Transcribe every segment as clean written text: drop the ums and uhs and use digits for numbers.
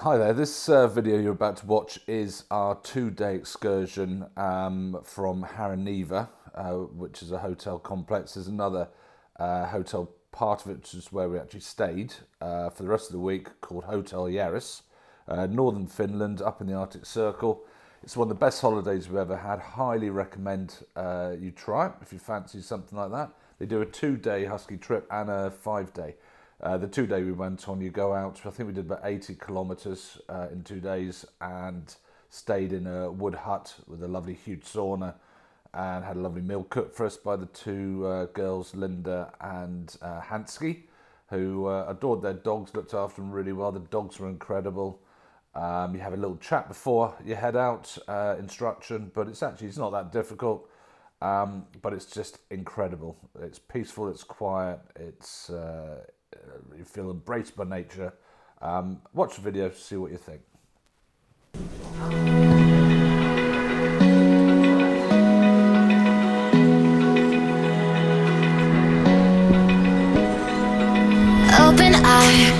Hi there, this video you're about to watch is our 2-day excursion from Harriniva, which is a hotel complex. There's another hotel part of it, which is where we actually stayed for the rest of the week, called Hotel Jeris, northern Finland, up in the Arctic Circle. It's one of the best holidays we've ever had. Highly recommend you try it if you fancy something like that. They do a 2-day husky trip and a 5-day. The 2-day we went on, you go out, I think we did about 80 kilometres in 2 days, and stayed in a wood hut with a lovely huge sauna, and had a lovely meal cooked for us by the two girls, Linda and Hanski, who adored their dogs, looked after them really well. The dogs were incredible. You have a little chat before you head out, instruction, but it's not that difficult, but it's just incredible. It's peaceful, it's quiet, it's you feel embraced by nature. Watch the video to see what you think. Open eye,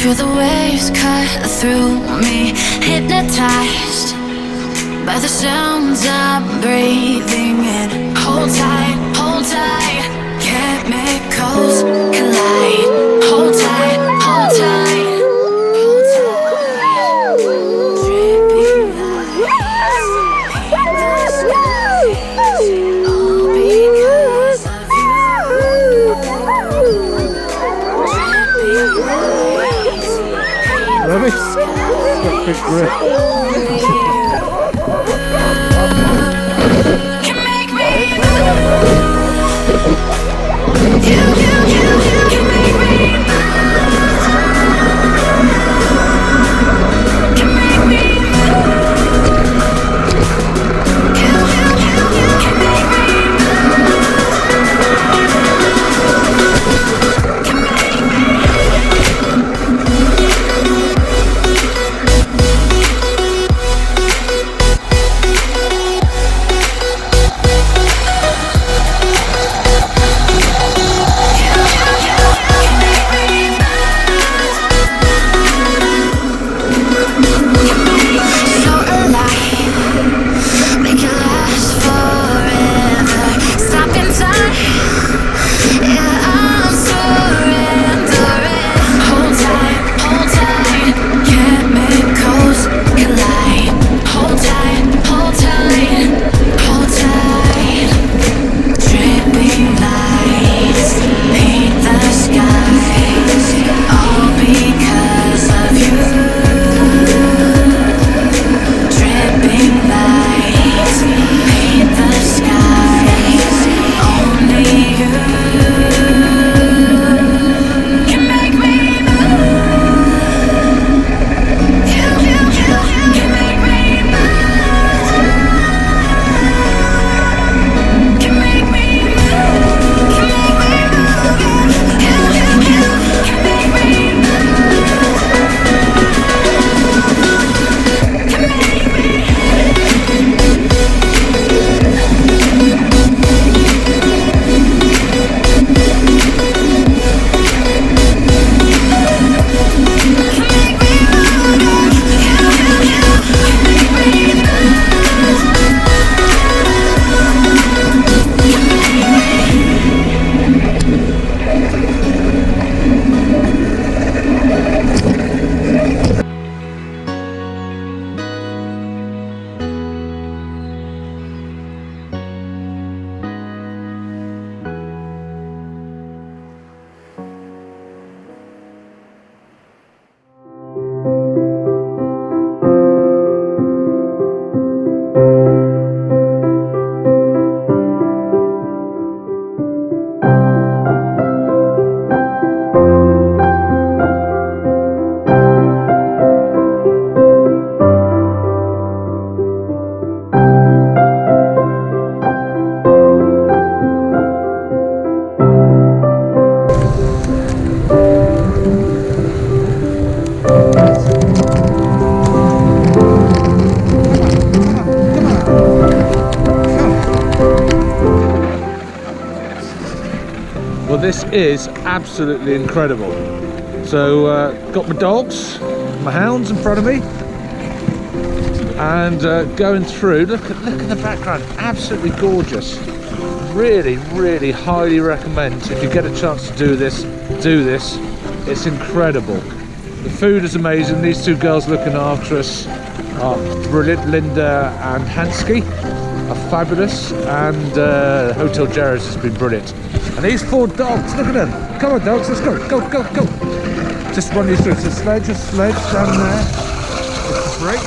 feel the waves cut through me, hypnotized by the sounds I'm breathing in. Hold tight, chemicals collide. Hold tight, hold tight, hold tight. Dripping lights paint the skies, all because of you. Dripping lights paint the skies. Can make me you can make me can make me you can make me Well, this is absolutely incredible. So got my dogs, my hounds in front of me, and going through. Look at the background, absolutely gorgeous. Really highly recommend, if you get a chance to do this. It's incredible. The food is amazing. These two girls looking after us are brilliant. Linda and Hanski are fabulous, and Hotel Jeris has been brilliant. And these 4 dogs, look at them. Come on dogs, let's go. Go. Just run you through. It's a sledge down there. It's a brake.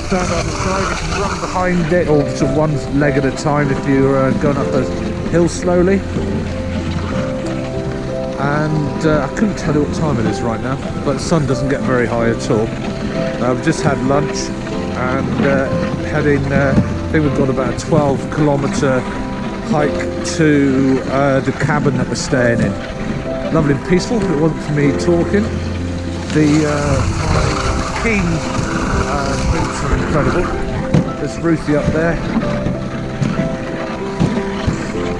Stand on the side, you can run behind it, or to one leg at a time if you're going up a hill slowly. And I couldn't tell you what time it is right now, but the sun doesn't get very high at all. We've just had lunch and heading, I think we've got about a 12-kilometre hike to the cabin that we're staying in. Lovely and peaceful. It wasn't for me talking. The keen boots are incredible. There's Ruthie up there,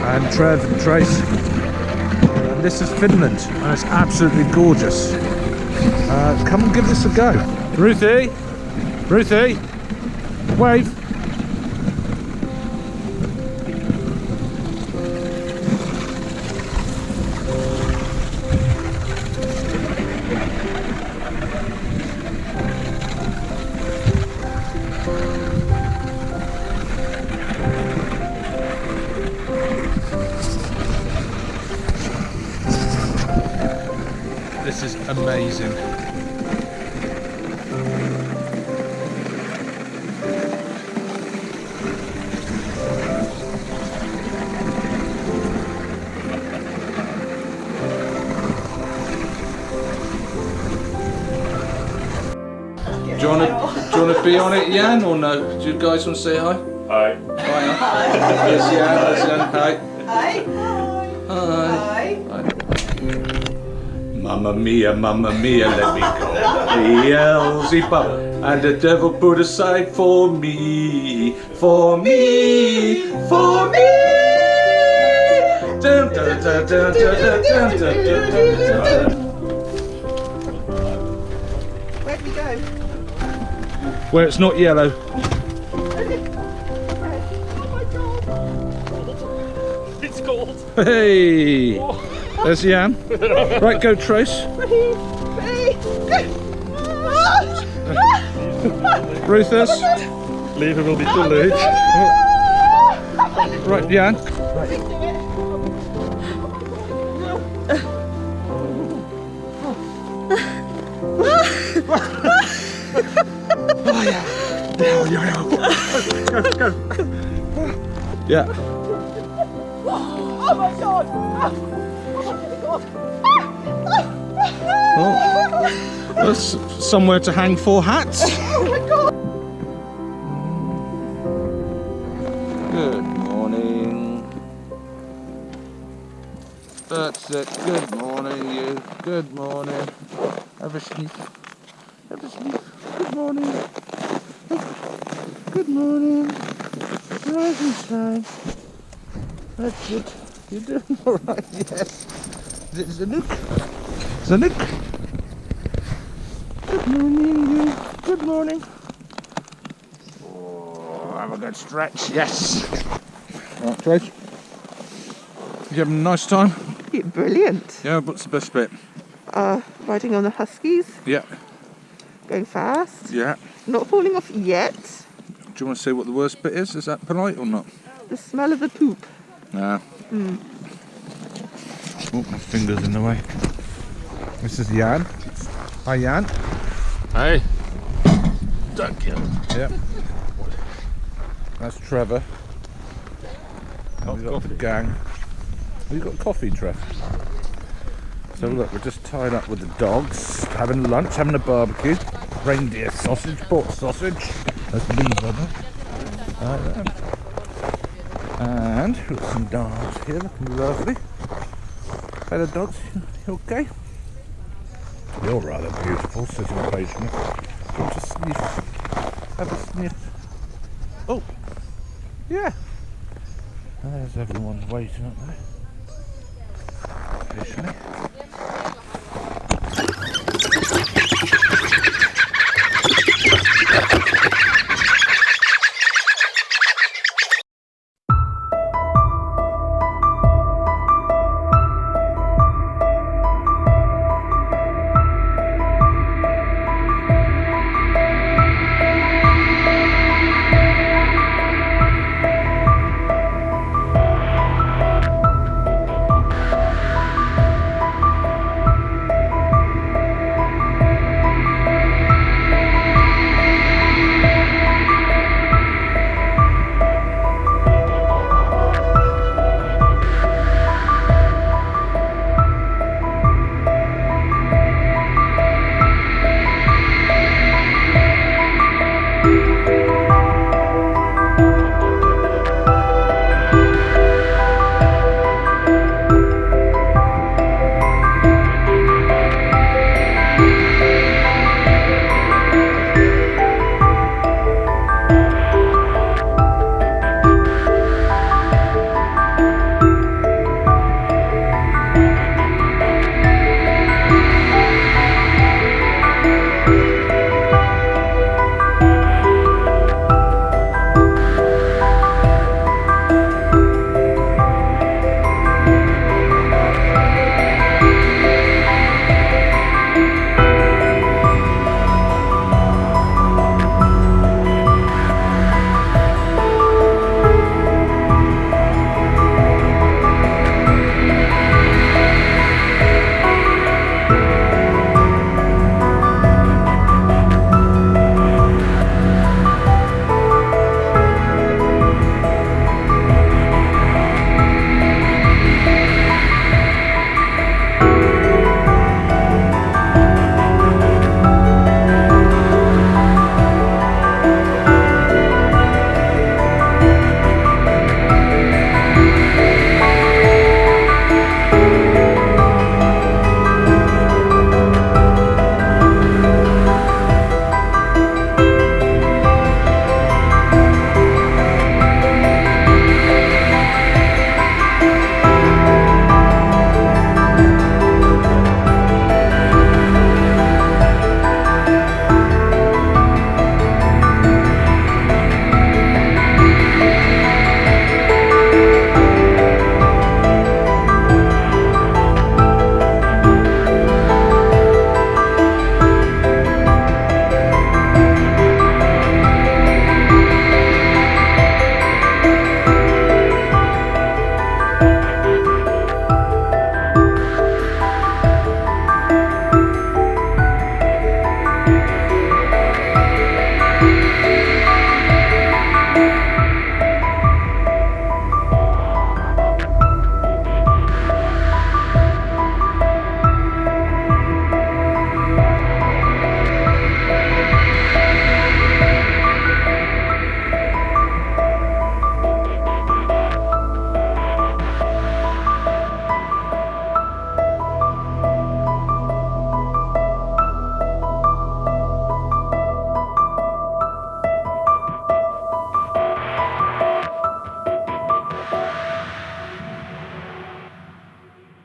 and Trev and Trace. And this is Finland, and it's absolutely gorgeous. Come and give this a go. Ruthie, wave. This is amazing. Do you want to be on it, Jan, or no? Do you guys want to say hi? Hi. Hi. There's Jan. Hi. Hi. Hi. Mamma mia, let me go. Beelzebub, and the devil put aside for me. Dun, dun, dun, dun, dun, dun, dun, dun. Where'd we go? Where it's not yellow. It's cold. Hey, there's Jan. Right, go Trace. Rufus. Leave, it will be too late. Right, Jan. Oh yeah. Go. Yeah. Oh my god! Oh, that's somewhere to hang 4 hats. Oh my god! Good morning. That's it. Good morning, you. Good morning. Have a sneak. Good morning. Good morning. Rising sun. That's it. You're doing all right, yes. Is it Zanuck? Good morning, you. Good morning. Oh, have a good stretch. Yes. Right, Trace. You having a nice time? Yeah, brilliant. Yeah, what's the best bit? Riding on the Huskies, Yeah. going fast, Yeah. not falling off yet. Do you want to say what the worst bit is? Is that polite or not? The smell of the poop. Nah. Oh, my finger's in the way. This is Jan. Hi, Jan. Hi. Thank you. Yep. That's Trevor. And we've got the gang. We've got coffee, Trev. So look, we're just tied up with the dogs, having lunch, having a barbecue. Reindeer sausage, pork sausage. That's Lee brother. And we've got some dogs here, looking lovely. Hello dogs, you okay? You're rather beautiful, sitting patiently. Do you want to sniff? Have a sniff. Oh, yeah. There's everyone waiting up there. Patiently.